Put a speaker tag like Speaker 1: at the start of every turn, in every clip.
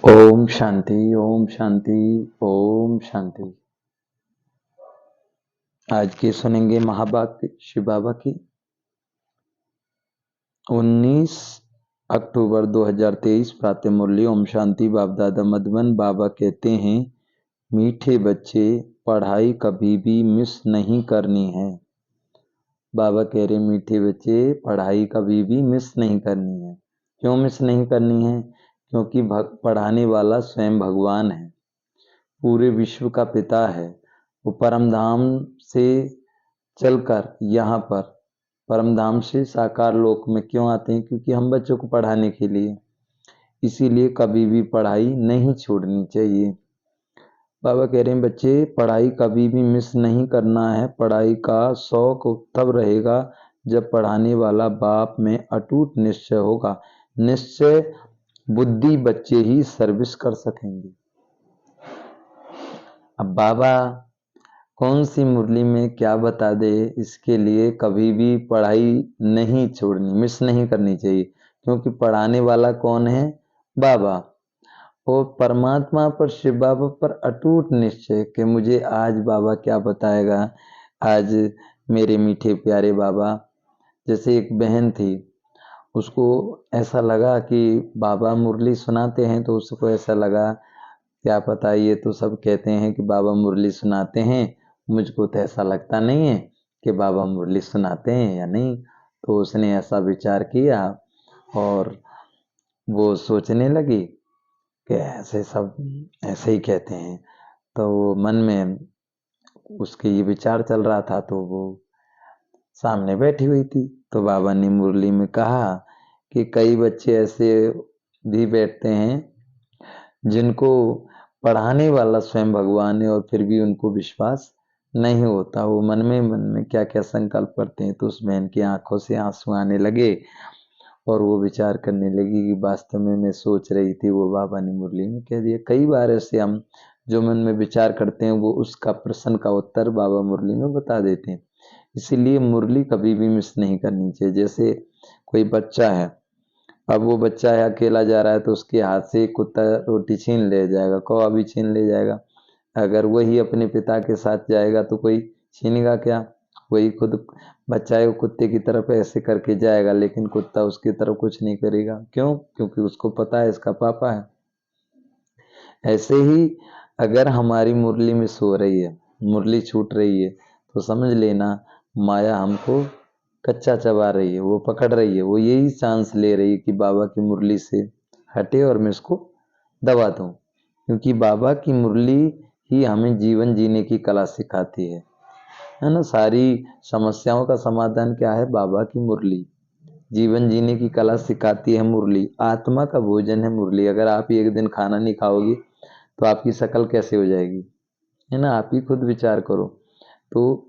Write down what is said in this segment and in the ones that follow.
Speaker 1: ओम शांति, ओम शांति, ओम शांति। आज की सुनेंगे महावाक्य शिव बाबा की 19 अक्टूबर 2023 प्रातः मुरली। ओम शांति। बाप दादा मधुबन बाबा कहते हैं, मीठे बच्चे पढ़ाई कभी भी मिस नहीं करनी है। बाबा कह रहे मीठे बच्चे पढ़ाई कभी भी मिस नहीं करनी है। क्यों मिस नहीं करनी है? क्योंकि पढ़ाने वाला स्वयं भगवान है, पूरे विश्व का पिता है। वो परम धाम से चलकर यहाँ पर परम धाम से साकार लोक में क्यों आते हैं? क्योंकि हम बच्चों को पढ़ाने के लिए। इसीलिए कभी भी पढ़ाई नहीं छोड़नी चाहिए। बाबा कह रहे हैं बच्चे पढ़ाई कभी भी मिस नहीं करना है। पढ़ाई का शौक तब रहेगा जब पढ़ाने वाला बाप में अटूट निश्चय होगा। निश्चय बुद्धि बच्चे ही सर्विस कर सकेंगे। अब बाबा कौन सी मुरली में क्या बता दे, इसके लिए कभी भी पढ़ाई नहीं छोड़नी, मिस नहीं करनी चाहिए। क्योंकि पढ़ाने वाला कौन है? बाबा। और परमात्मा पर, शिव बाबा पर अटूट निश्चय कि मुझे आज बाबा क्या बताएगा। आज मेरे मीठे प्यारे बाबा, जैसे एक बहन थी, उसको ऐसा लगा कि बाबा मुरली सुनाते हैं, तो उसको ऐसा लगा क्या पता, ये तो सब कहते हैं कि बाबा मुरली सुनाते हैं, मुझको तो ऐसा लगता नहीं है कि बाबा मुरली सुनाते हैं या नहीं। तो उसने ऐसा विचार किया और वो सोचने लगी कि ऐसे सब ऐसे ही कहते हैं। तो वो मन में उसके ये विचार चल रहा था, तो वो सामने बैठी हुई थी। तो बाबा ने मुरली में कहा कि कई बच्चे ऐसे भी बैठते हैं जिनको पढ़ाने वाला स्वयं भगवान है और फिर भी उनको विश्वास नहीं होता। वो मन में क्या क्या संकल्प करते हैं। तो उस बहन की आंखों से आंसू आने लगे और वो विचार करने लगी कि वास्तव में मैं सोच रही थी, वो बाबा ने मुरली में कह दिया। कई बार ऐसे हम जो मन में विचार करते हैं, वो उसका प्रश्न का उत्तर बाबा मुरली में बता देते हैं। इसीलिए मुरली कभी भी मिस नहीं करनी चाहिए। जैसे कोई बच्चा है, अब वो बच्चा है अकेला जा रहा है, तो उसके हाथ से कुत्ता रोटी छीन ले जाएगा, कौवा भी छीन ले जाएगा। अगर वही अपने पिता के साथ जाएगा तो कोई छीनेगा क्या? वही खुद बच्चा है, वो कुत्ते की तरफ ऐसे करके जाएगा, लेकिन कुत्ता उसकी तरफ कुछ नहीं करेगा। क्यों? क्योंकि उसको पता है इसका पापा है। ऐसे ही अगर हमारी मुरली मिस हो रही है, मुरली छूट रही है, तो समझ लेना माया हमको कच्चा चबा रही है, वो पकड़ रही है, वो यही चांस ले रही है कि बाबा की मुरली से हटे और मैं इसको दबा दूं। क्योंकि बाबा की मुरली ही हमें जीवन जीने की कला सिखाती है ना। सारी समस्याओं का समाधान क्या है? बाबा की मुरली। जीवन जीने की कला सिखाती है मुरली। आत्मा का भोजन है मुरली। अगर आप एक दिन खाना नहीं खाओगी तो आपकी शक्ल कैसे हो जाएगी, है ना? आप ही खुद विचार करो। तो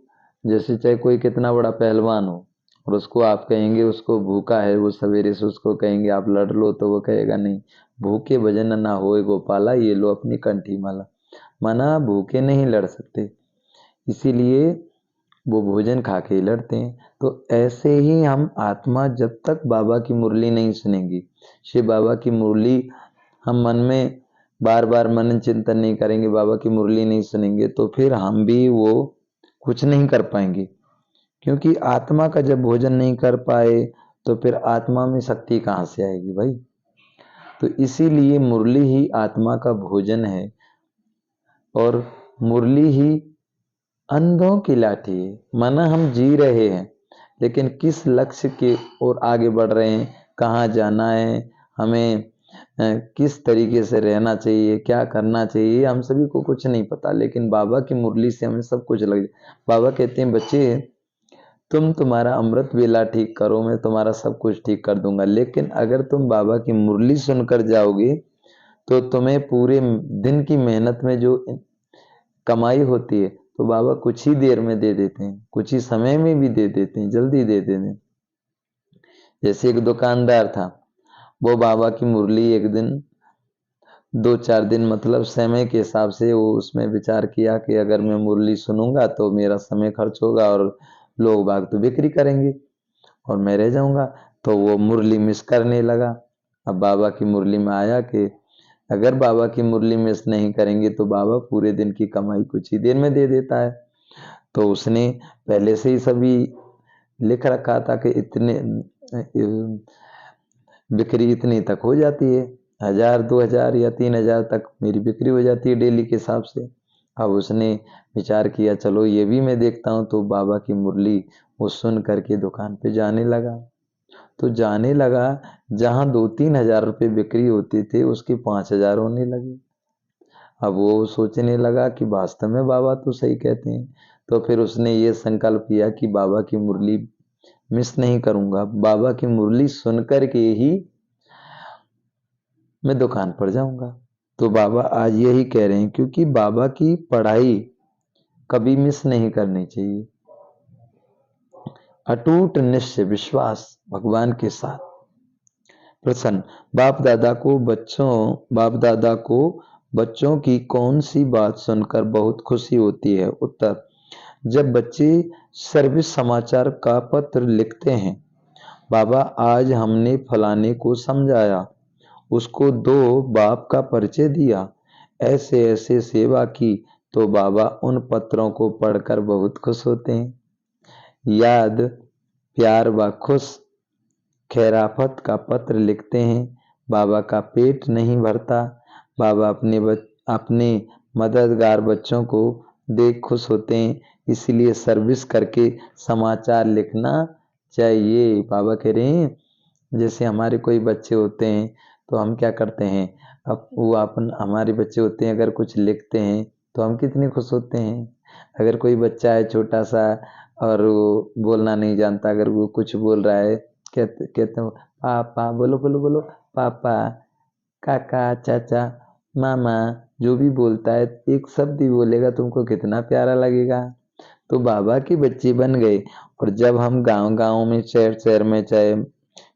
Speaker 1: जैसे चाहे कोई कितना बड़ा पहलवान हो और उसको आप कहेंगे उसको भूखा है, वो सवेरे से उसको कहेंगे आप लड़ लो, तो वो कहेगा नहीं, भूखे भजन ना होए गोपाला, ये लो अपनी कंठी माला। माना भूखे नहीं लड़ सकते, इसीलिए वो भोजन खा के ही लड़ते हैं। तो ऐसे ही हम आत्मा जब तक बाबा की मुरली नहीं सुनेंगी, शिव बाबा की मुरली हम मन में बार बार मनन चिंतन नहीं करेंगे, बाबा की मुरली नहीं सुनेंगे, तो फिर हम भी वो कुछ नहीं कर पाएंगे। क्योंकि आत्मा का जब भोजन नहीं कर पाए तो फिर आत्मा में शक्ति कहाँ से आएगी भाई? तो इसीलिए मुरली ही आत्मा का भोजन है और मुरली ही अंधों की लाठी है। माना हम जी रहे हैं, लेकिन किस लक्ष्य की ओर आगे बढ़ रहे हैं, कहाँ जाना है, हमें किस तरीके से रहना चाहिए, क्या करना चाहिए, हम सभी को कुछ नहीं पता। लेकिन बाबा की मुरली से हमें सब कुछ लग जाए। बाबा कहते हैं बच्चे तुम तुम्हारा अमृत वेला ठीक करो, मैं तुम्हारा सब कुछ ठीक कर दूंगा। लेकिन अगर तुम बाबा की मुरली सुनकर जाओगे तो तुम्हें पूरे दिन की मेहनत में जो कमाई होती है, तो बाबा कुछ ही देर में दे देते हैं, कुछ ही समय में भी दे देते हैं, जल्दी दे देते हैं। जैसे एक दुकानदार था, वो बाबा की मुरली एक दिन 2-4 दिन, मतलब समय के हिसाब से वो उसमें विचार किया कि अगर मैं मुरली सुनूंगा तो मेरा समय खर्च होगा और लोग बाग तो बिक्री करेंगे और मैं रह जाऊंगा। तो वो मुरली मिस करने लगा। अब बाबा की मुरली में आया कि अगर बाबा की मुरली मिस नहीं करेंगे तो बाबा पूरे दिन की कमाई कुछ ही देर में दे देता है। तो उसने पहले से ही सभी लिख रखा था कि इतने बिक्री इतनी तक हो जाती है, 1000 2000 या 3000 तक मेरी बिक्री हो जाती है डेली के हिसाब से। अब उसने विचार किया चलो ये भी मैं देखता हूँ, तो बाबा की मुरली वो सुन करके दुकान पे जाने लगा। तो जाने लगा, जहाँ 2-3 हजार रुपये बिक्री होती थी उसके 5000 होने लगे। अब वो सोचने लगा कि वास्तव में बाबा तो सही कहते हैं। तो फिर उसने ये संकल्प किया कि बाबा की मुरली मिस नहीं करूंगा, बाबा की मुरली सुनकर के ही मैं दुकान पर जाऊंगा। तो बाबा आज यही कह रहे हैं, क्योंकि बाबा की पढ़ाई कभी मिस नहीं करनी चाहिए। अटूट निश्चय विश्वास भगवान के साथ। प्रश्न, बाप दादा को बच्चों की कौन सी बात सुनकर बहुत खुशी होती है? उत्तर, जब बच्चे सर्विस समाचार का पत्र लिखते हैं, बाबा आज हमने फलाने को समझाया, उसको 2 बाप का परिचय दिया, ऐसे ऐसे सेवा की, तो बाबा उन पत्रों को पढ़कर बहुत खुश होते हैं। याद, प्यार व खुश खैराफत का पत्र लिखते हैं, बाबा का पेट नहीं भरता, बाबा अपने मददगार बच्चों को देख खुश होते हैं, इसलिए सर्विस करके समाचार लिखना चाहिए। बाबा कह रहे हैं जैसे हमारे कोई बच्चे होते हैं तो हम क्या करते हैं, अब वो अपन हमारे बच्चे होते हैं अगर कुछ लिखते हैं तो हम कितने खुश होते हैं। अगर कोई बच्चा है छोटा सा और वो बोलना नहीं जानता, अगर वो कुछ बोल रहा है, कहते हो पापा, बोलो बोलो बोलो, पापा, काका, चाचा, मामा, जो भी बोलता है एक शब्द ही बोलेगा, तुमको कितना प्यारा लगेगा। तो बाबा के बच्चे बन गए। और जब हम गांव गांव में, शहर शहर में, चाहे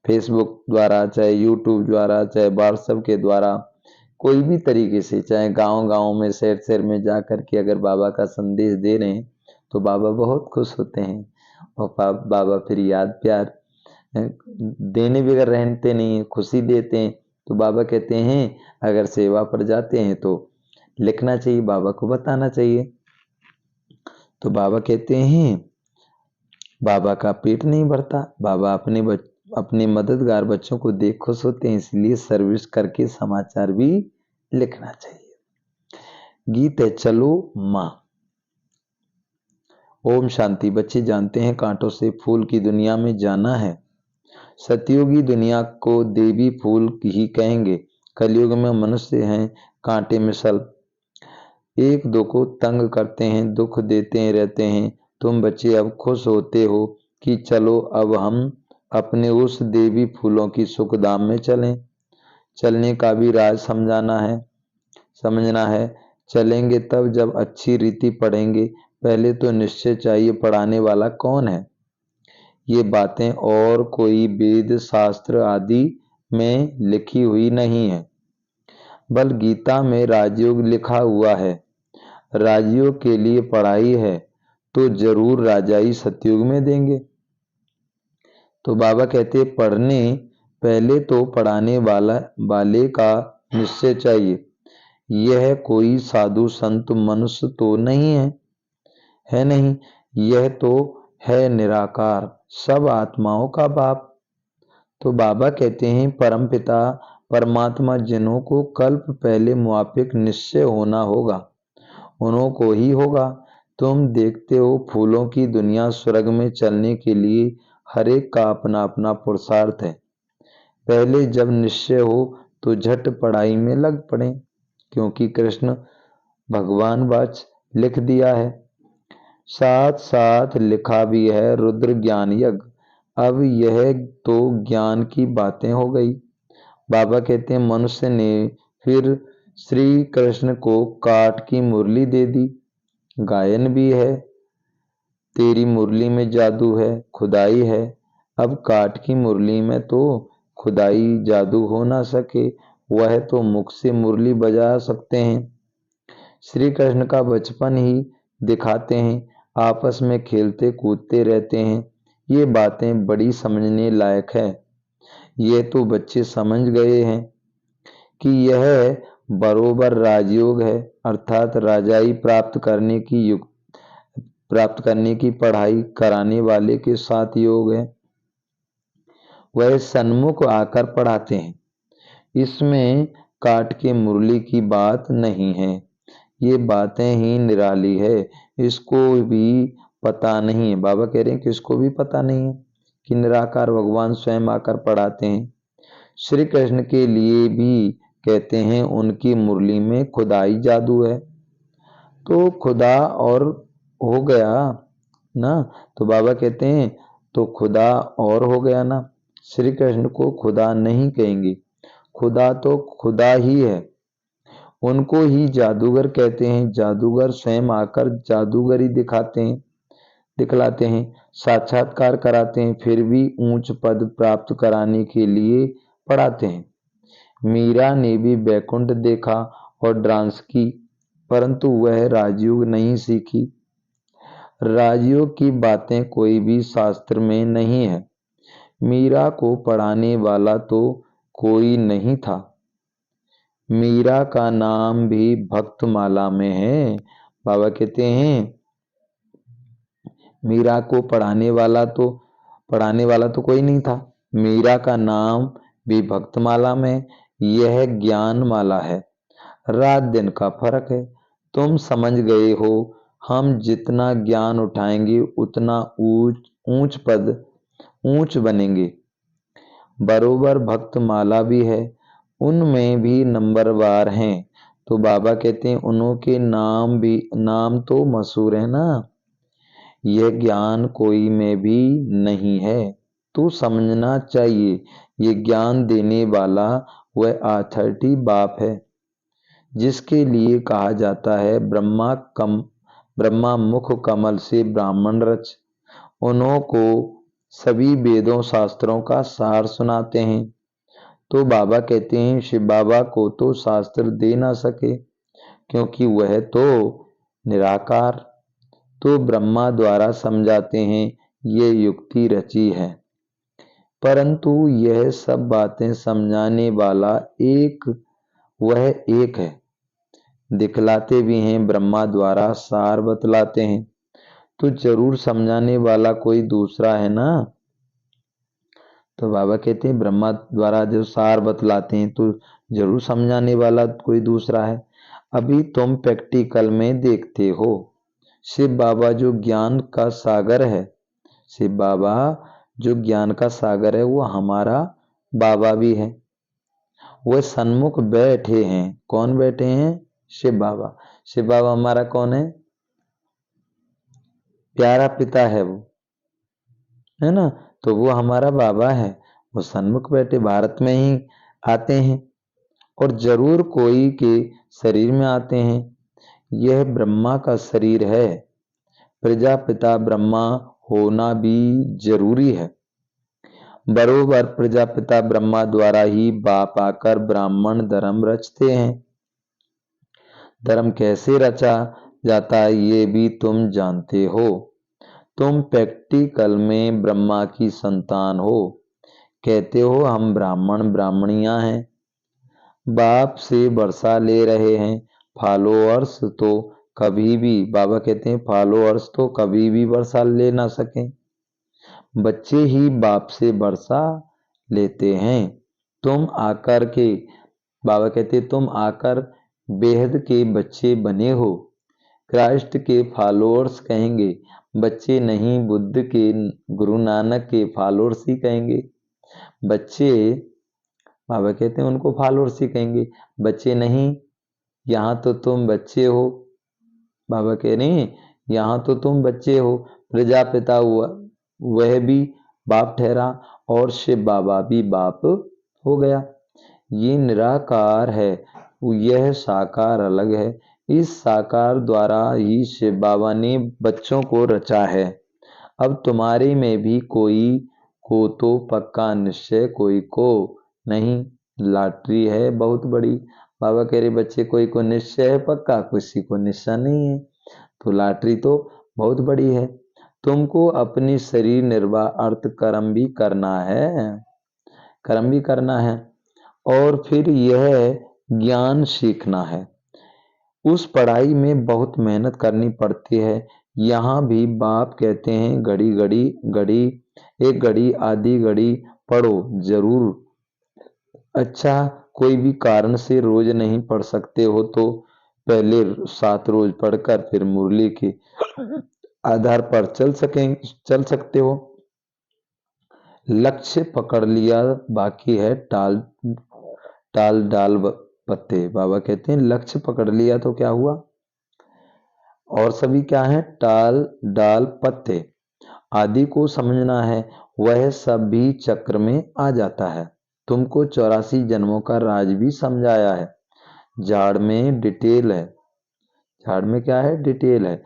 Speaker 1: फेसबुक द्वारा, चाहे यूट्यूब द्वारा, चाहे व्हाट्सएप के द्वारा, कोई भी तरीके से, चाहे गांव गांव में, शहर शहर में जा करके अगर बाबा का संदेश दे रहे हैं तो बाबा बहुत खुश होते हैं। और बाबा फिर याद प्यार देने बगैर रहते नहीं है, खुशी देते हैं। तो बाबा कहते हैं अगर सेवा पर जाते हैं तो लिखना चाहिए, बाबा को बताना चाहिए। तो बाबा कहते हैं बाबा का पेट नहीं भरता, बाबा अपने मददगार बच्चों को देख खुश होते हैं, इसलिए सर्विस करके समाचार भी लिखना चाहिए। गीत है चलो माँ। ओम शांति। बच्चे जानते हैं कांटों से फूल की दुनिया में जाना है, सतयुगी दुनिया को देवी फूल ही कहेंगे, कलयुग में मनुष्य हैं कांटे मिसल, एक दो को तंग करते हैं, दुख देते रहते हैं। तुम बच्चे अब खुश होते हो कि चलो अब हम अपने उस देवी फूलों की सुखधाम में चलें। चलने का भी राज समझना है। चलेंगे तब जब अच्छी रीति पढ़ेंगे। पहले तो निश्चय चाहिए पढ़ाने वाला कौन है। ये बातें और कोई वेद शास्त्र आदि में लिखी हुई नहीं है, बल गीता में राजयोग लिखा हुआ है। राजयोग के लिए पढ़ाई है तो जरूर राजाई सतयुग में देंगे। तो बाबा कहते पढ़ने पहले तो पढ़ाने वाले का निश्चय चाहिए। यह कोई साधु संत मनुष्य तो नहीं है नहीं, यह तो है निराकार, सब आत्माओं का बाप। तो बाबा कहते हैं परमपिता परमात्मा जिन्हों को कल्प पहले मुआफिक निश्चय होना होगा उन्हों को ही होगा। तुम देखते हो फूलों की दुनिया स्वर्ग में चलने के लिए हर एक का अपना अपना पुरुषार्थ है। पहले जब निश्चय हो तो झट पढ़ाई में लग पड़े, क्योंकि कृष्ण भगवान वाच लिख दिया है। साथ साथ लिखा भी है रुद्र ज्ञान यज्ञ। अब यह तो ज्ञान की बातें हो गई। बाबा कहते हैं मनुष्य ने फिर श्री कृष्ण को काठ की मुरली दे दी। गायन भी है, तेरी मुरली में जादू है, खुदाई है। अब काठ की मुरली में तो खुदाई जादू हो ना सके, वह तो मुख से मुरली बजा सकते हैं। श्री कृष्ण का बचपन ही दिखाते हैं, आपस में खेलते कूदते रहते हैं। ये बातें बड़ी समझने लायक है। ये तो बच्चे समझ गए हैं कि यह बरोबर राजयोग है, अर्थात राजाई प्राप्त करने की पढ़ाई कराने वाले के साथ योग है। वह सन्मुख आकर पढ़ाते हैं। इसमें काट के मुरली की बात नहीं है। ये बातें ही निराली है, इसको भी पता नहीं है। बाबा कह रहे हैं कि इसको भी पता नहीं है कि निराकार भगवान स्वयं आकर पढ़ाते हैं। श्री कृष्ण के लिए भी कहते हैं उनकी मुरली में खुदाई जादू है। तो खुदा और हो गया ना, तो बाबा कहते हैं तो खुदा और हो गया ना। श्री कृष्ण को खुदा नहीं कहेंगे, खुदा तो खुदा ही है। उनको ही जादूगर कहते हैं। जादूगर स्वयं आकर जादूगरी दिखलाते हैं, साक्षात्कार कराते हैं, फिर भी ऊंच पद प्राप्त कराने के लिए पढ़ाते हैं। मीरा ने भी बैकुंठ देखा और डांस की, परंतु वह राजयोग नहीं सीखी। राजयोग की बातें कोई भी शास्त्र में नहीं है। मीरा को पढ़ाने वाला तो कोई नहीं था। मीरा का नाम भी भक्तमाला में है। बाबा कहते हैं मीरा को पढ़ाने वाला तो कोई नहीं था। मीरा का नाम भी भक्तमाला में। यह ज्ञान माला है, रात दिन का फर्क है। तुम समझ गए हो। हम जितना ज्ञान उठाएंगे उतना ऊंच पद ऊंच बनेंगे। बरोबर भक्तमाला भी है, उनमें भी नंबरवार हैं। तो बाबा कहते हैं उनके नाम तो मशहूर है ना। यह ज्ञान कोई में भी नहीं है, तू समझना चाहिए। ये ज्ञान देने वाला वह अथॉरिटी बाप है, जिसके लिए कहा जाता है ब्रह्मा मुख कमल से ब्राह्मण रच। उन्हों को सभी वेदों शास्त्रों का सार सुनाते हैं। तो बाबा कहते हैं शिव बाबा को तो शास्त्र दे ना सके, क्योंकि वह तो निराकार। तो ब्रह्मा द्वारा समझाते हैं, ये युक्ति रची है। परंतु यह सब बातें समझाने वाला वह एक है। दिखलाते भी हैं, ब्रह्मा द्वारा सार बतलाते हैं। तो जरूर समझाने वाला कोई दूसरा है ना। तो बाबा कहते हैं ब्रह्मा द्वारा जो सार बतलाते हैं तो जरूर समझाने वाला कोई दूसरा है। अभी तुम प्रैक्टिकल में देखते हो, शिव बाबा जो ज्ञान का सागर है, शिव बाबा जो ज्ञान का सागर है, वो हमारा बाबा भी है। वह सन्मुख बैठे हैं। कौन बैठे हैं? शिव बाबा। शिव बाबा हमारा कौन है? प्यारा पिता है वो, है ना। तो वो हमारा बाबा है। वो सन्मुख बैठे भारत में ही आते हैं और जरूर कोई के शरीर में आते हैं। यह ब्रह्मा का शरीर है। प्रजापिता ब्रह्मा होना भी जरूरी है। बरोबर प्रजापिता ब्रह्मा द्वारा ही बाप आकर ब्राह्मण धर्म रचते हैं। धर्म कैसे रचा जाता है ये भी तुम जानते हो। तुम प्रैक्टिकल में ब्रह्मा की संतान हो, कहते हो हम ब्राह्मण ब्राह्मणियां हैं, बाप से वर्षा ले रहे हैं। फॉलोअर्स तो कभी भी, बाबा कहते हैं फॉलोअर्स तो कभी भी वर्षा ले ना सके, बच्चे ही बाप से वर्षा लेते हैं। तुम आकर के, बाबा कहते तुम आकर बेहद के बच्चे बने हो। क्राइस्ट के फॉलोअर्स कहेंगे, बच्चे नहीं, बुद्ध के, गुरु नानक के फॉलोअर्स ही कहेंगे। बच्चे, बाबा कहते हैं उनको फॉलोअर्स ही कहेंगे, बच्चे नहीं। यहाँ तो तुम बच्चे हो। बाबा कह रहे हैं यहाँ तो तुम बच्चे हो। प्रजापिता हुआ वह भी बाप ठहरा और शिव बाबा भी बाप हो गया। ये निराकार है, यह साकार अलग है। इस साकार द्वारा ही शिव बाबा ने बच्चों को रचा है। अब तुम्हारे में भी कोई को तो पक्का निश्चय, कोई को नहीं। लॉटरी है बहुत बड़ी। बाबा कह रहे बच्चे कोई को निश्चय है पक्का, किसी को निश्चय नहीं है। तो लॉटरी तो बहुत बड़ी है। तुमको अपनी शरीर निर्वाह अर्थ कर्म भी करना है, कर्म भी करना है। और फिर यह ज्ञान सीखना है। उस पढ़ाई में बहुत मेहनत करनी पड़ती है। यहाँ भी बाप कहते हैं घड़ी घड़ी घड़ी, एक घड़ी आधी घड़ी पढ़ो जरूर। अच्छा, कोई भी कारण से रोज नहीं पढ़ सकते हो तो पहले 7 रोज पढ़कर फिर मुरली के आधार पर चल सकते हो। लक्ष्य पकड़ लिया, बाकी है टाल टाल डाल पत्ते। बाबा कहते हैं लक्ष्य पकड़ लिया तो क्या हुआ, और सभी क्या है, टाल डाल पत्ते। आदि को समझना है, वह सब भी चक्र में आ जाता है। तुमको 84 जन्मों का राज भी समझाया है। झाड़ में डिटेल है, झाड़ में क्या है, डिटेल है।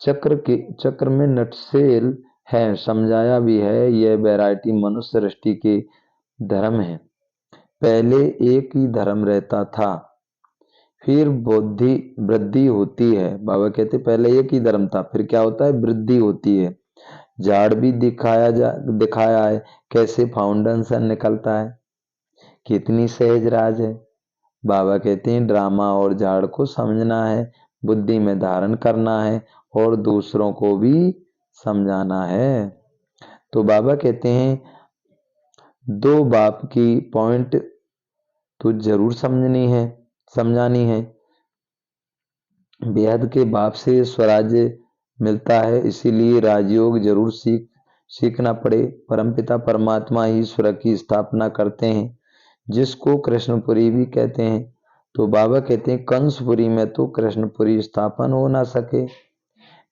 Speaker 1: चक्र में नटसेल है, समझाया भी है। यह वैरायटी मनुष्य सृष्टि के धर्म है। पहले एक ही धर्म रहता था, फिर बुद्धि वृद्धि होती है। बाबा कहते पहले एक ही धर्म था, फिर क्या होता है, वृद्धि होती है। झाड़ भी दिखाया है कैसे फाउंडेशन निकलता है, कितनी सहज राज है। बाबा कहते हैं ड्रामा और झाड़ को समझना है, बुद्धि में धारण करना है और दूसरों को भी समझाना है। तो बाबा कहते हैं 2 बाप की पॉइंट तो जरूर समझानी है। बेहद के बाप से स्वराज्य मिलता है, इसीलिए राजयोग जरूर सीखना पड़े। परमपिता परमात्मा ही ईश्वर की स्थापना करते हैं, जिसको कृष्णपुरी भी कहते हैं। तो बाबा कहते हैं कंसपुरी में तो कृष्णपुरी स्थापन हो ना सके,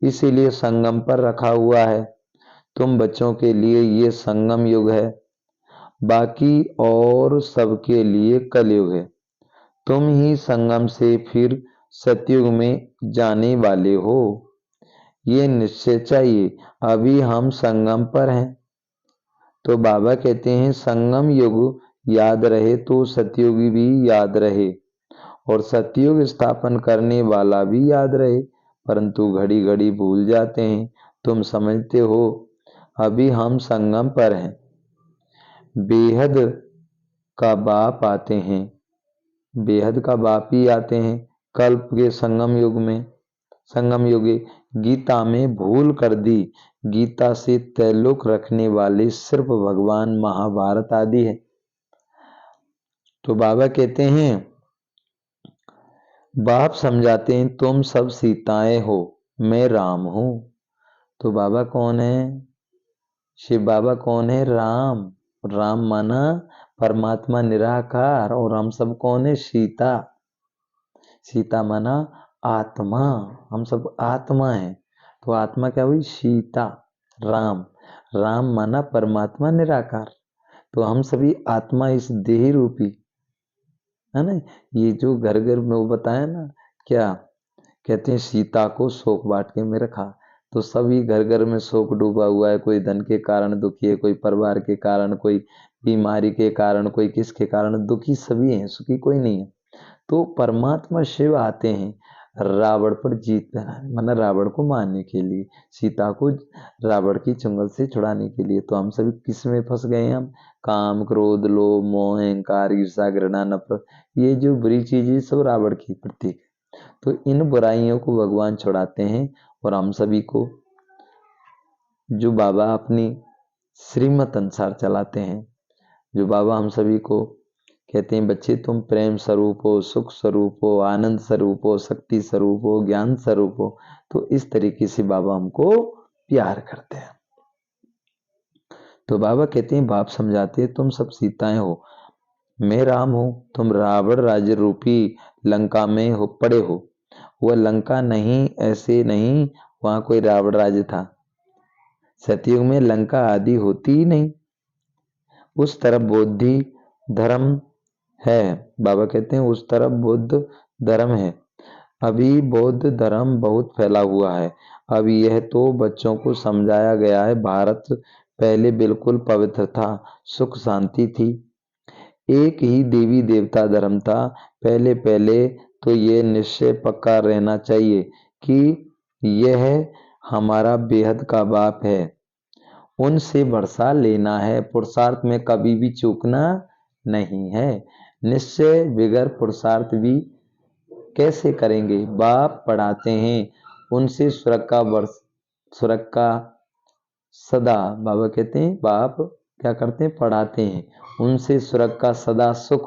Speaker 1: इसीलिए संगम पर रखा हुआ है। तुम बच्चों के लिए ये संगम युग है, बाकी और सबके लिए कलयुग है। तुम ही संगम से फिर सतयुग में जाने वाले हो, ये निश्चय चाहिए। अभी हम संगम पर हैं। तो बाबा कहते हैं संगम युग याद रहे तो सतयुग भी याद रहे, और सतयुग स्थापन करने वाला भी याद रहे, परंतु घड़ी घड़ी भूल जाते हैं। तुम समझते हो अभी हम संगम पर हैं। बेहद का बाप आते हैं, बेहद का बाप ही आते हैं कल्प के संगम युगे। गीता में भूल कर दी, गीता से तैल्लुक रखने वाले सिर्फ भगवान, महाभारत आदि है। तो बाबा कहते हैं, बाप समझाते हैं तुम सब सीताएं हो, मैं राम हूं। तो बाबा कौन है, शिव बाबा कौन है, राम। राम माना परमात्मा निराकार, और हम सब कौन है, सीता। सीता माना आत्मा, हम सब आत्मा है। तो आत्मा क्या हुई, सीता। राम, राम माना परमात्मा निराकार। तो हम सभी आत्मा इस देह रूपी है ना। ये जो घर घर में वो बताया ना, क्या कहते हैं, सीता को शोक वाटिका में रखा। तो सभी घर घर में शोक डूबा हुआ है। कोई धन के कारण दुखी है, कोई परिवार के कारण, कोई बीमारी के कारण, कोई किसके कारण दुखी, सभी हैं, सुखी कोई नहीं है। तो परमात्मा शिव आते हैं रावण पर जीत बनाने, मतलब रावण को मारने के लिए, सीता को रावण की चुंगल से छुड़ाने के लिए। तो हम सभी किस में फंस गए हैं, हम काम क्रोध लोभ मोह अहंकार ईर्ष्या घृणा नफरत, ये जो बुरी चीजें सब रावण की प्रतीक। तो इन बुराइयों को भगवान छुड़ाते हैं, और हम सभी को जो बाबा अपनी श्रीमत अनुसार चलाते हैं, जो बाबा हम सभी को कहते हैं बच्चे तुम प्रेम स्वरूप हो, सुख स्वरूप हो, आनंद स्वरूप हो, शक्ति स्वरूप हो, ज्ञान स्वरूप हो। तो इस तरीके से बाबा हमको प्यार करते हैं। तो बाबा कहते हैं, बाप समझाते हैं तुम सब सीताएं हो, मैं राम हूं। तुम रावण राज्य रूपी लंका में हो पड़े हो। वह लंका नहीं, ऐसे नहीं, वहां कोई रावण राज्य था। सतयुग में लंका आदि होती ही नहीं। उस तरफ बौद्धि धर्म है, बाबा कहते हैं उस तरफ बुद्ध धर्म है। अभी बौद्ध धर्म बहुत फैला हुआ है। अब यह तो बच्चों को समझाया गया है। भारत पहले बिल्कुल पवित्र था, सुख शांति थी, एक ही देवी देवता धर्म था। पहले पहले तो ये निश्चय पक्का रहना चाहिए कि यह हमारा बेहद का बाप है, उनसे वर्षा लेना है, पुरुषार्थ में कभी भी चूकना नहीं है। निश्चय बगैर पुरुषार्थ भी कैसे करेंगे। बाप पढ़ाते हैं, उनसे सुरक्षा सदा, बाबा कहते हैं बाप क्या करते हैं, पढ़ाते हैं, उनसे सुरक्षा सदा सुख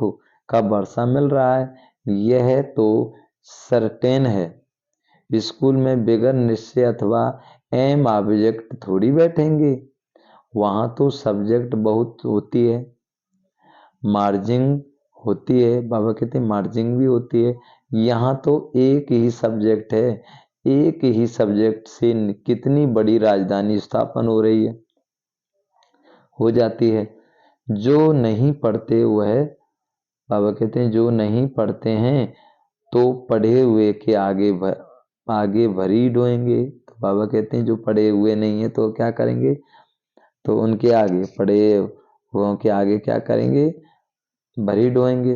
Speaker 1: का वर्षा मिल रहा है। यह तो सर्टेन है। स्कूल में बगैर निश्चय अथवा एम ऑब्जेक्ट थोड़ी बैठेंगे, वहां तो सब्जेक्ट बहुत होती है, मार्जिंग होती है। बाबा कहते हैं मार्जिंग भी होती है। यहाँ तो एक ही सब्जेक्ट है, एक ही सब्जेक्ट से कितनी बड़ी राजधानी स्थापन हो रही है, हो जाती है। जो नहीं पढ़ते वह, बाबा कहते हैं जो नहीं पढ़ते हैं तो पढ़े हुए के आगे भरी डोएंगे। तो बाबा कहते हैं जो पढ़े हुए नहीं है तो क्या करेंगे, तो उनके आगे पढ़े हुओं के आगे क्या करेंगे, भरी डोएंगे।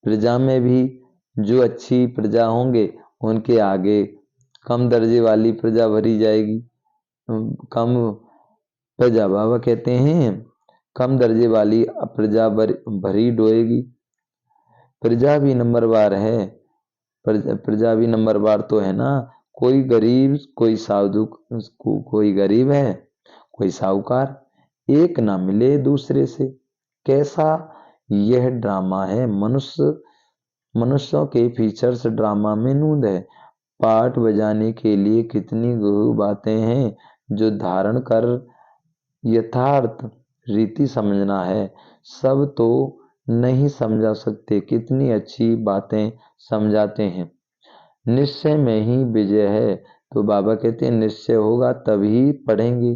Speaker 1: प्रजा में भी जो अच्छी प्रजा होंगे उनके आगे कम दर्जे वाली प्रजा भरी जाएगी। कम प्रजा, बाबा कहते हैं कम दर्जे वाली प्रजा भरी डोएगी। प्रजा भी नंबरवार है, प्रजा भी नंबरवार तो है ना। कोई गरीब कोई साधु, कोई गरीब है कोई साहूकार, एक ना मिले दूसरे से। कैसा यह ड्रामा है। मनुष्यों के फीचर्स ड्रामा में नूंद है। पाठ बजाने के लिए कितनी गहू बातें हैं जो धारण कर यथार्थ रीति समझना है, सब तो नहीं समझा सकते। कितनी अच्छी बातें समझाते हैं। निश्चय में ही विजय है। तो बाबा कहते हैं निश्चय होगा तभी पढ़ेंगे।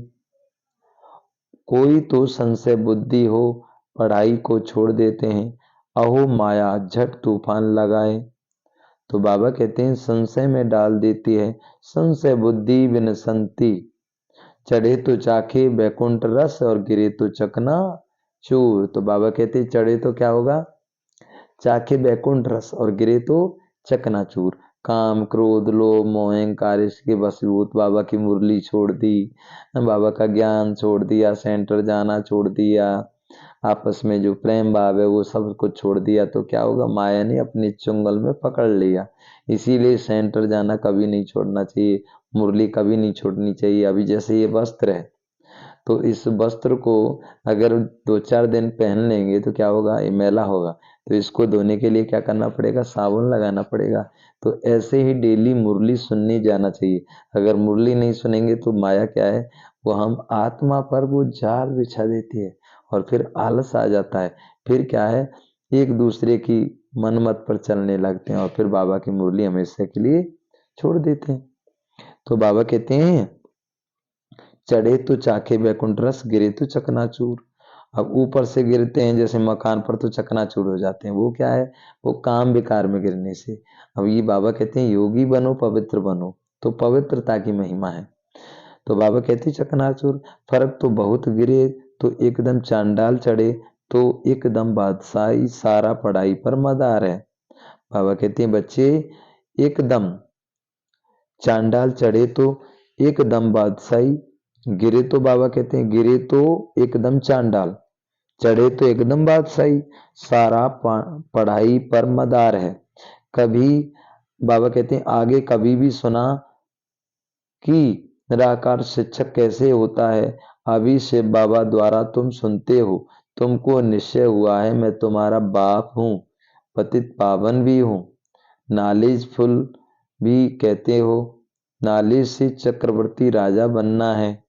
Speaker 1: कोई तो संशय बुद्धि हो, पढ़ाई को छोड़ देते हैं। अहो माया झट तूफान लगाए। तो बाबा कहते हैं संशय में डाल देती है। संशय बुद्धि विनसंती, चढ़े तो चाखे बैकुंठ रस और गिरे तो चकना चूर। तो बाबा कहते हैं चढ़े तो क्या होगा, चाखे बैकुंठ रस और गिरे तो चकनाचूर। काम क्रोध लोभ मोह अहंकार इसके वशीभूत बाबा की मुरली छोड़ दी, बाबा का ज्ञान छोड़ दिया, सेंटर जाना छोड़ दिया, आपस में जो प्रेम भाव है वो सब कुछ छोड़ दिया, तो क्या होगा, माया ने अपनी चुंगल में पकड़ लिया। इसीलिए सेंटर जाना कभी नहीं छोड़ना चाहिए, मुरली कभी नहीं छोड़नी चाहिए। अभी जैसे ये वस्त्र है, तो इस वस्त्र को अगर 2-4 दिन पहन लेंगे तो क्या होगा, ये मैला होगा, तो इसको धोने के लिए क्या करना पड़ेगा, साबुन लगाना पड़ेगा। तो ऐसे ही डेली मुरली सुननी जाना चाहिए। अगर मुरली नहीं सुनेंगे तो माया क्या है, वो हम आत्मा पर वो जाल बिछा देती है और फिर आलस आ जाता है। फिर क्या है, एक दूसरे की मनमत पर चलने लगते हैं और फिर बाबा की मुरली हमेशा के लिए छोड़ देते हैं। तो बाबा कहते हैं चढ़े तो चाखे बैकुंठ रस, गिरे तो चकनाचूर। अब ऊपर से गिरते हैं जैसे मकान पर तो चकनाचूर हो जाते हैं, वो क्या है, वो काम विकार में गिरने से। अब ये बाबा कहते हैं योगी बनो पवित्र बनो, तो पवित्रता की महिमा है। तो बाबा कहते हैं चकनाचूर, फर्क तो बहुत, गिरे तो एकदम चांडाल, चढ़े तो एकदम बादशाही, सारा पढ़ाई पर मदार है। बाबा कहते हैं बच्चे एकदम चांडाल, चढ़े तो एकदम बादशाही, गिरे तो बाबा कहते हैं गिरे तो एकदम चांडाल, चढ़े तो एकदम बादशाही, सारा पढ़ाई पर मदार है। कभी बाबा कहते हैं आगे कभी भी सुना कि निराकार शिक्षक कैसे होता है। अभी से बाबा द्वारा तुम सुनते हो, तुमको निश्चय हुआ है मैं तुम्हारा बाप हूँ, पतित पावन भी हूँ, नॉलेजफुल भी कहते हो, नॉलेज से चक्रवर्ती राजा बनना है।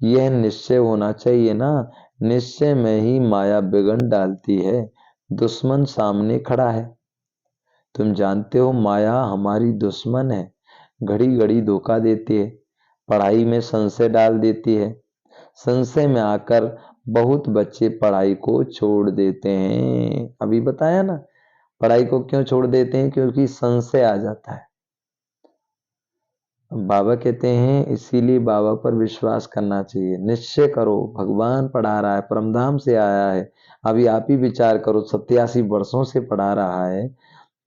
Speaker 1: यह निश्चय होना चाहिए ना। निश्चय में ही माया बिगड़ डालती है। दुश्मन सामने खड़ा है, तुम जानते हो माया हमारी दुश्मन है, घड़ी घड़ी धोखा देती है, पढ़ाई में संशय डाल देती है। संशय में आकर बहुत बच्चे पढ़ाई को छोड़ देते हैं। अभी बताया ना, पढ़ाई को क्यों छोड़ देते हैं, क्योंकि संशय आ जाता है। बाबा कहते हैं इसीलिए बाबा पर विश्वास करना चाहिए। निश्चय करो, भगवान पढ़ा रहा है, परमधाम से आया है। अभी आप ही विचार करो, 87 वर्षों से पढ़ा रहा है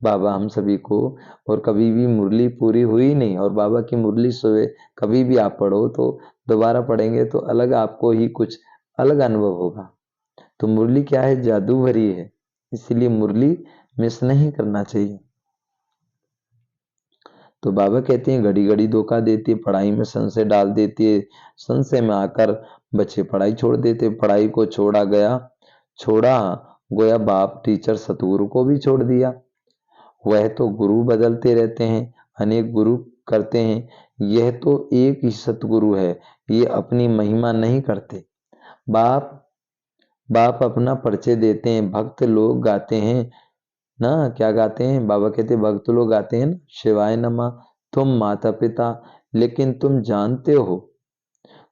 Speaker 1: बाबा हम सभी को, और कभी भी मुरली पूरी हुई नहीं। और बाबा की मुरली सुबह कभी भी आप पढ़ो तो दोबारा पढ़ेंगे तो अलग आपको ही कुछ अलग अनुभव होगा। तो मुरली क्या है, जादू भरी है। इसलिए मुरली मिस नहीं करना चाहिए। तो बाबा कहते हैं घड़ी घड़ी धोखा देती है, पढ़ाई में संशय डाल देती है, संशय में आकर बच्चे पढ़ाई छोड़ देते, पढ़ाई को छोड़ा गोया बाप टीचर सतगुरु को भी छोड़ दिया। वह तो गुरु बदलते रहते हैं, अनेक गुरु करते हैं, यह तो एक ही सतगुरु है, ये अपनी महिमा नहीं करते। बाप बाप अपना परिचय देते हैं, भक्त लोग गाते हैं ना, क्या गाते हैं? बाबा कहते हैं भक्त लोग गाते हैं ना, शिवाय नमः। तुम माता पिता, लेकिन तुम जानते हो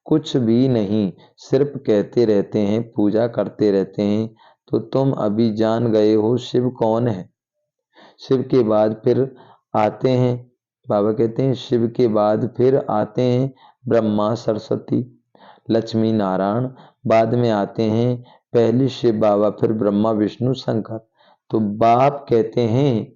Speaker 1: कुछ भी नहीं, सिर्फ कहते रहते हैं, पूजा करते रहते हैं। तो तुम अभी जान गए हो शिव कौन है। शिव के बाद फिर आते हैं, बाबा कहते हैं शिव के बाद फिर आते हैं ब्रह्मा सरस्वती लक्ष्मी नारायण, बाद में आते हैं पहले शिव बाबा, फिर ब्रह्मा विष्णु शंकर। तो बाप कहते हैं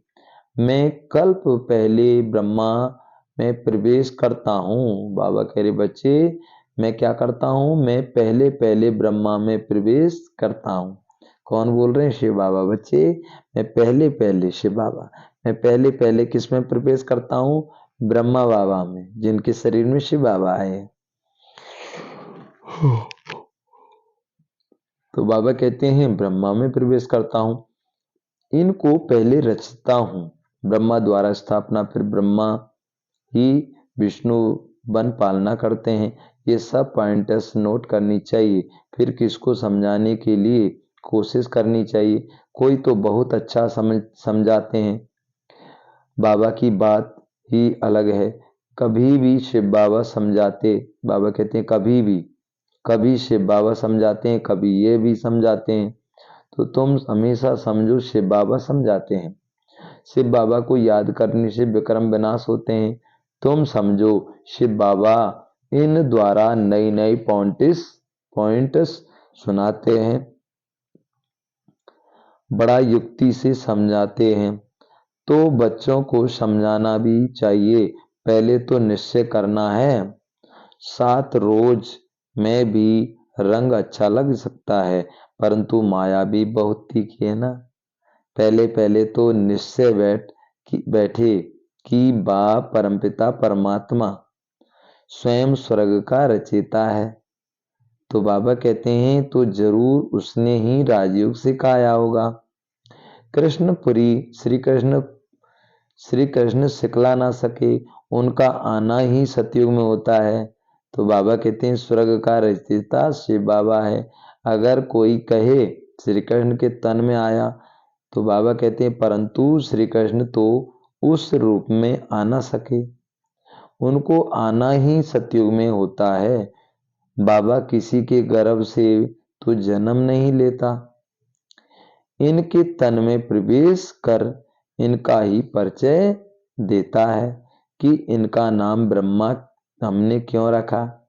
Speaker 1: मैं कल्प पहले ब्रह्मा में प्रवेश करता हूँ। बाबा कह रहे बच्चे मैं क्या करता हूँ, मैं पहले पहले ब्रह्मा में प्रवेश करता हूँ। कौन बोल रहे हैं? शिव बाबा। बच्चे मैं पहले पहले, शिव बाबा, मैं पहले पहले किस में प्रवेश करता हूँ? ब्रह्मा बाबा में, जिनके शरीर में शिव बाबा है। तो बाबा कहते हैं ब्रह्मा में प्रवेश करता हूँ, इनको पहले रचता हूँ, ब्रह्मा द्वारा स्थापना, फिर ब्रह्मा ही विष्णु बन पालना करते हैं। ये सब पॉइंट्स नोट करनी चाहिए, फिर किसको समझाने के लिए कोशिश करनी चाहिए। कोई तो बहुत अच्छा समझाते हैं, बाबा की बात ही अलग है। कभी भी शिव बाबा समझाते, बाबा कहते हैं कभी शिव बाबा समझाते हैं, कभी ये भी समझाते हैं। तो तुम हमेशा समझो शिव बाबा समझाते हैं, शिव बाबा को याद करने से विक्रम विनाश होते हैं। तुम समझो शिव बाबा इन द्वारा नई नई पॉइंट्स सुनाते हैं, बड़ा युक्ति से समझाते हैं। तो बच्चों को समझाना भी चाहिए। पहले तो निश्चय करना है, 7 रोज में भी रंग अच्छा लग सकता है, परंतु माया भी बहुत तीखी है ना। पहले पहले तो निश्चय बैठे कि बाप परमपिता परमात्मा स्वयं स्वर्ग का रचयिता है। तो बाबा कहते हैं तो जरूर उसने ही राजयोग सिखाया होगा। कृष्णपुरी श्री कृष्ण सिखला ना सके, उनका आना ही सतयुग में होता है। तो बाबा कहते हैं स्वर्ग का रचयिता शिव बाबा है। अगर कोई कहे श्री कृष्ण के तन में आया, तो बाबा कहते हैं परंतु श्री कृष्ण तो उस रूप में आ ना सके, उनको आना ही सतयुग में होता है। बाबा किसी के गर्भ से तो जन्म नहीं लेता, इनके तन में प्रवेश कर इनका ही परिचय देता है कि इनका नाम ब्रह्मा हमने क्यों रखा।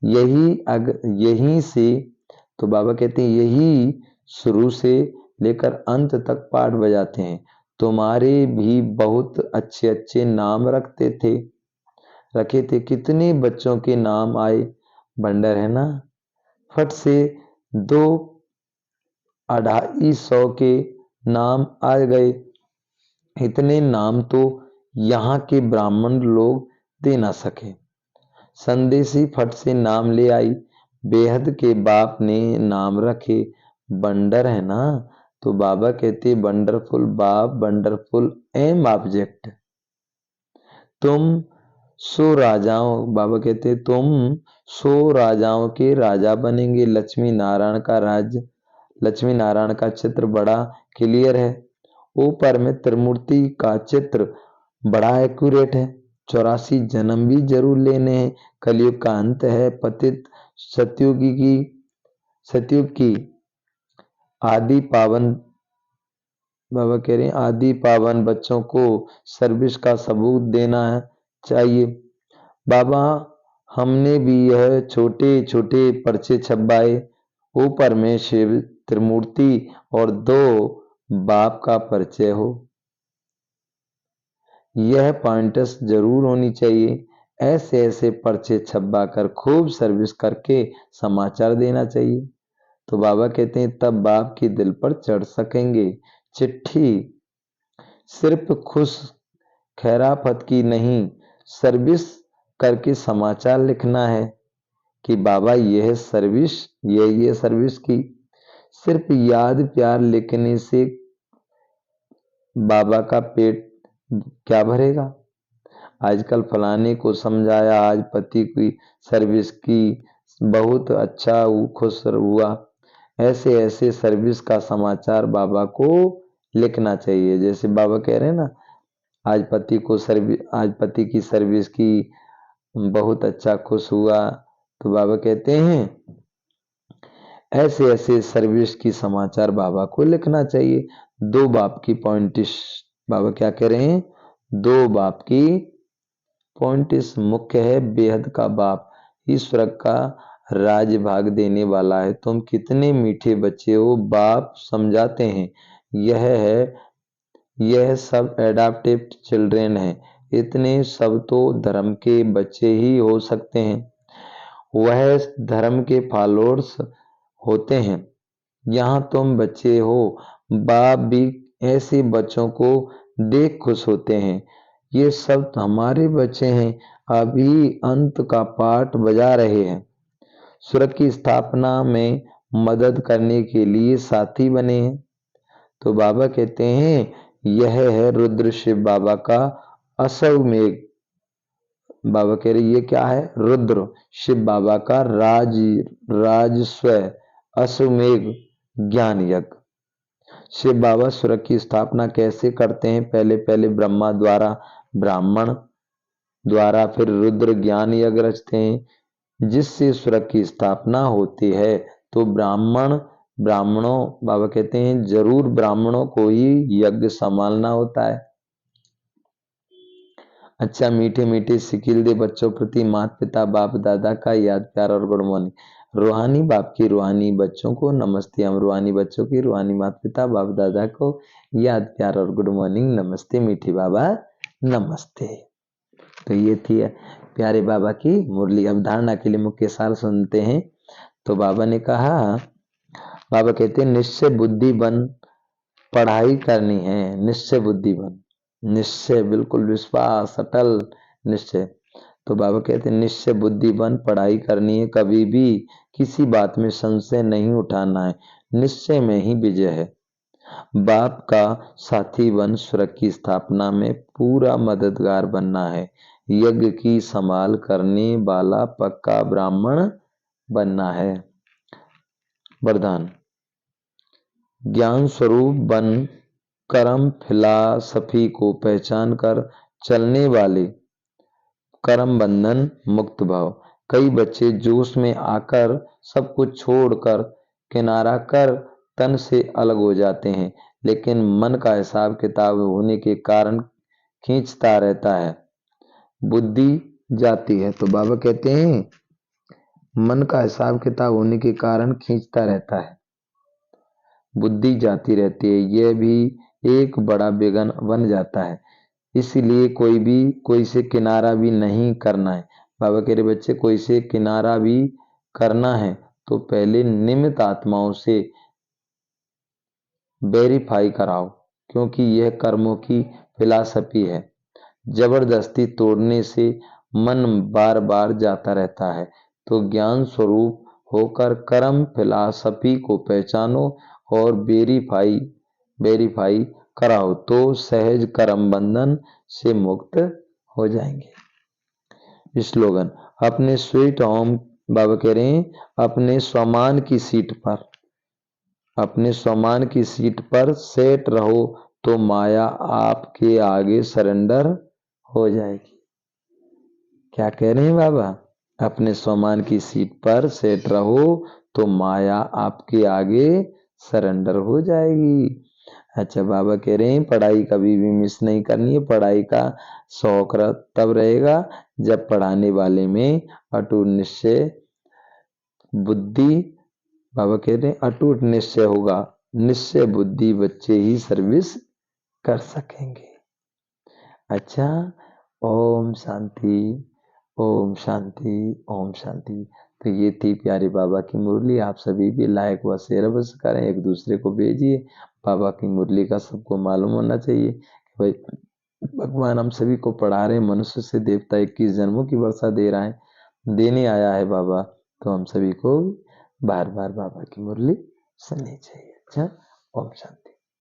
Speaker 1: यही से तो बाबा कहते हैं यही शुरू से लेकर अंत तक पाठ बजाते हैं। तुम्हारे भी बहुत अच्छे अच्छे नाम रखे थे, कितने बच्चों के नाम आए, बंडर है ना, फट से 2-250 के नाम आ गए। इतने नाम तो यहाँ के ब्राह्मण लोग दे ना सके। संदेशी फट से नाम ले आई, बेहद के बाप ने नाम रखे, बंडर है ना। तो बाबा कहते वंडरफुल बाप, वंडरफुल एम ऑब्जेक्ट। तुम सो राजाओं, बाबा कहते तुम 100 राजाओं के राजा बनेंगे। लक्ष्मी नारायण का चित्र बड़ा क्लियर है, ऊपर में त्रिमूर्ति का चित्र बड़ा एक्यूरेट है। 84 जन्म भी जरूर लेने हैं, कलयुग का अंत है, पतित सतयुग की आदि पावन, बाबा कह रहे हैं आदि पावन बच्चों को सर्विस का सबूत देना चाहिए। बाबा हमने भी यह छोटे छोटे पर्चे छपवाए, ऊपर में शिव त्रिमूर्ति और 2 बाप का परिचय हो। यह पॉइंट्स जरूर होनी चाहिए। ऐसे ऐसे पर्चे छपवा कर खूब सर्विस करके समाचार देना चाहिए। तो बाबा कहते हैं तब बाप की दिल पर चढ़ सकेंगे। चिट्ठी सिर्फ खुश खैराफत की नहीं, सर्विस करके समाचार लिखना है कि बाबा यह सर्विस, ये सर्विस की। सिर्फ याद प्यार लिखने से बाबा का पेट क्या भरेगा। आजकल फलाने को समझाया, आज पति की सर्विस की, बहुत अच्छा खुश हुआ। ऐसे ऐसे सर्विस का समाचार बाबा को लिखना चाहिए। जैसे बाबा कह रहे हैं ना, आज पति की सर्विस की, बहुत अच्छा खुश हुआ। तो बाबा कहते हैं ऐसे ऐसे सर्विस की समाचार बाबा को लिखना चाहिए। दो बाप की पॉइंटिस, बाबा क्या कह रहे हैं, दो बाप की पॉइंटिस मुख्य है। बेहद का बाप ईश्वर का राज भाग देने वाला है। तुम कितने मीठे बच्चे हो, बाप समझाते हैं। यह सब एडाप्टिव चिल्ड्रेन है। इतने सब तो धर्म के बच्चे ही हो सकते हैं, वह धर्म के फॉलोअर्स होते हैं। यहाँ तुम बच्चे हो, बाप भी ऐसे बच्चों को देख खुश होते हैं। ये सब हमारे बच्चे हैं, अभी अंत का पाठ बजा रहे हैं। स्वर्ग की स्थापना में मदद करने के लिए साथी बने हैं। तो बाबा कहते हैं यह है रुद्र शिव बाबा का अश्वमेघ। बाबा कह रहे ये क्या है, रुद्र शिव बाबा का राजस्व अश्वमेघ ज्ञान यज्ञ। शिव बाबा स्वर्ग की स्थापना कैसे करते हैं, पहले पहले ब्रह्मा द्वारा, ब्राह्मण द्वारा, फिर रुद्र ज्ञान यज्ञ रचते हैं जिससे स्वर्ग की स्थापना होती है। तो ब्राह्मणों बाबा कहते हैं जरूर ब्राह्मणों को ही यज्ञ संभालना होता है। अच्छा मीठे मीठे सिकिल दे बच्चों प्रति माता पिता बाप दादा का याद प्यार और गुड मॉर्निंग। रूहानी बाप की रूहानी बच्चों को नमस्ते। हम रूहानी बच्चों की रूहानी माता पिता बाप दादा को याद प्यार और गुड मॉर्निंग, नमस्ते मीठी बाबा नमस्ते। तो ये थी प्यारे बाबा की मुरली। अवधारणा के लिए मुख्य सार सुनते हैं। तो बाबा ने कहा, बाबा कहते हैं निश्चय बुद्धि बन पढ़ाई करनी है। निश्चय बुद्धि बन, निश्चय बिल्कुल विश्वास अटल निश्चय। तो बाबा कहते हैं निश्चय बुद्धि बन पढ़ाई करनी है, कभी भी किसी बात में संशय नहीं उठाना है, निश्चय में ही विजय है। बाप का साथी बन स्वर्ग की स्थापना में पूरा मददगार बनना है। यज्ञ की संभाल करने वाला पक्का ब्राह्मण बनना है। वरदान ज्ञान स्वरूप बन कर्म फिलॉसफी को पहचान कर चलने वाले कर्म बंधन मुक्त भाव। कई बच्चे जोश में आकर सब कुछ छोड़कर किनारा कर तन से अलग हो जाते हैं, लेकिन मन का हिसाब किताब होने के कारण खींचता रहता है, बुद्धि जाती है। तो बाबा कहते हैं मन का हिसाब किताब होने के कारण खींचता रहता है, बुद्धि जाती रहती है, यह भी एक बड़ा विघ्न बन जाता है। इसलिए कोई से किनारा भी नहीं करना है। बाबा कह रहे बच्चे कोई से किनारा भी करना है तो पहले निमित्त आत्माओं से वेरीफाई कराओ, क्योंकि यह कर्मों की फिलॉसफी है। जबरदस्ती तोड़ने से मन बार बार जाता रहता है। तो ज्ञान स्वरूप होकर कर्म फिलॉसफी को पहचानो और वेरीफाई कराओ तो सहज कर्म बंधन से मुक्त हो जाएंगे। स्लोगन अपने स्वीट होम, बाबा कह रहे हैं अपने स्वमान की सीट पर, अपने स्वमान की सीट पर सेट रहो तो माया आपके आगे सरेंडर हो जाएगी। क्या कह रहे हैं बाबा, अपने स्वमान की सीट पर सेट रहो तो माया आपके आगे सरेंडर हो जाएगी। अच्छा बाबा कह रहे हैं पढ़ाई कभी भी मिस नहीं करनी है। पढ़ाई का शौक तब रहेगा जब पढ़ाने वाले में अटूट निश्चय बुद्धि, बाबा कह रहे हैं अटूट निश्चय होगा। निश्चय बुद्धि बच्चे ही सर्विस कर सकेंगे। अच्छा, ओम शांति ओम शांति ओम शांति। तो ये थी प्यारे बाबा की मुरली। आप सभी भी लाइक व शेयर अवश्य करें, एक दूसरे को भेजिए। बाबा की मुरली का सबको मालूम होना चाहिए कि भाई भगवान हम सभी को पढ़ा रहे हैं, मनुष्य से देवता 21 जन्मों की वर्षा दे रहा है, देने आया है बाबा, तो हम सभी को बार बार बाबा की मुरली सुननी चाहिए। अच्छा, ओम शांति।